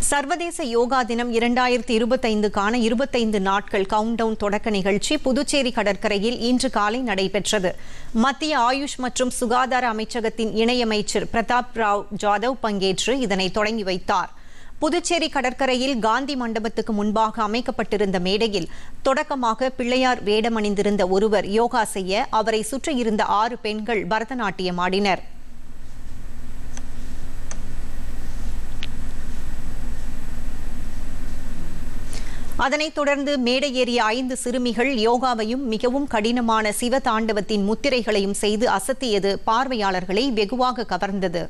சர்வதேச யோகா தினம் 2025க்கான 25 நாட்கள் கவுண்டவுன் தொடக்க நிகழ்ச்சி புதுச்சேரி கடற்கரையில் இன்று காலை நடைபெற்றது. மத்திய ஆயுஷ் மற்றும் சுகாதார அமைச்சகத்தின் இணையமைச்சர் பிரதாப் ராவ் ஜாதவ் பங்கேற்று இதனை தொடங்கி வைத்தார். புதுச்சேரி கடற்கரையில் காந்தி மண்டபத்துக்கு முன்பாக அமைக்கப்பட்டிருந்த மேடையில் தொடக்கமாக பிள்ளையார் வேடமணிந்திருந்த ஒருவர் யோகா செய்ய அவரை சுற்றியிருந்த 6 பெண்கள் பரதநாட்டியம் ஆடினர். அதனைத் தொடர்ந்து மேடை ஏறிய 5 சிறுமிகள் யோகாவையும் மிகவும் கடினமான சிவ தாண்டவத்தின் முத்திரைகளையும் செய்து அசத்தியது பார்வையாளர்களை வெகுவாக கவர்ந்தது.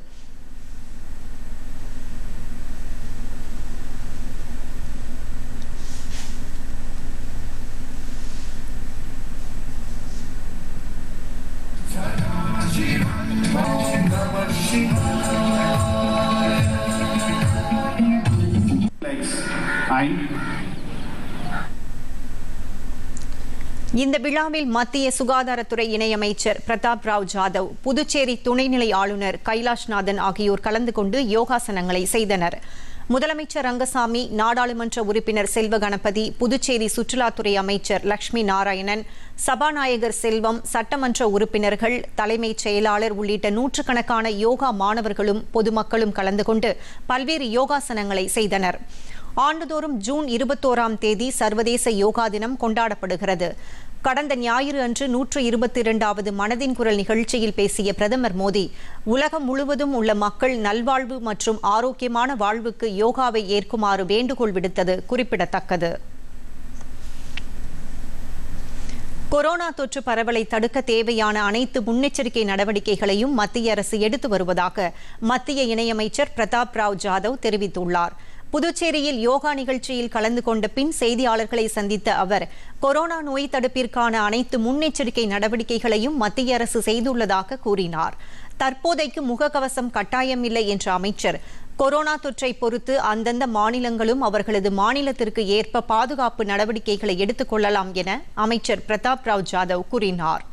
இந்த விழாவில் மத்திய சுகாதாரத்துறை இணையமைச்சர் பிரதாப் ராவ் ஜாதவ், புதுச்சேரி துணைநிலை ஆளுநர் கைலாஷ்நாதன் ஆகியோர் கலந்து கொண்டு யோகாசனங்களை செய்தனர். முதலமைச்சர் ரங்கசாமி, நாடாளுமன்ற உறுப்பினர் செல்வ கணபதி, புதுச்சேரி சுற்றுலாத்துறை அமைச்சர் லட்சுமி நாராயணன், சபாநாயகர் செல்வம், சட்டமன்ற உறுப்பினர்கள், தலைமைச் செயலாளர் உள்ளிட்ட நூற்றுக்கணக்கான யோகா மாணவர்களும் பொதுமக்களும் கலந்து கொண்டு பல்வேறு யோகாசனங்களை செய்தனர். ஆண்டுதோறும் ஜூன் 21ஆம் தேதி சர்வதேச யோகா தினம் கொண்டாடப்படுகிறது. கடந்த ஞாயிறு அன்று 122வது மனதின் குரல் நிகழ்ச்சியில் பேசிய பிரதமர் மோடி, உலகம் முழுவதும் உள்ள மக்கள் நல்வாழ்வு மற்றும் ஆரோக்கியமான வாழ்வுக்கு யோகாவை ஏற்குமாறு வேண்டுகோள் விடுத்தது குறிப்பிடத்தக்கது. கொரோனா தொற்று பரவலை தடுக்க தேவையான அனைத்து முன்னெச்சரிக்கை நடவடிக்கைகளையும் மத்திய அரசு எடுத்து வருவதாக மத்திய இணையமைச்சர் பிரதாப் ராவ் ஜாதவ் தெரிவித்துள்ளார். புதுச்சேரியில் யோகா நிகழ்ச்சியில் கலந்து கொண்ட பின் செய்தியாளர்களை சந்தித்த அவர், கொரோனா நோய் தடுப்பிற்கான அனைத்து முன்னெச்சரிக்கை நடவடிக்கைகளையும் மத்திய அரசு செய்துள்ளதாக கூறினார். தற்போதைக்கு முகக்கவசம் கட்டாயமில்லை என்ற அமைச்சர், கொரோனா தொற்றை பொறுத்து அந்தந்த மாநிலங்களும் அவர்களது மாநிலத்திற்கு ஏற்ப பாதுகாப்பு நடவடிக்கைகளை எடுத்துக் கொள்ளலாம் என அமைச்சர் பிரதாப் ராவ் ஜாதவ் கூறினார்.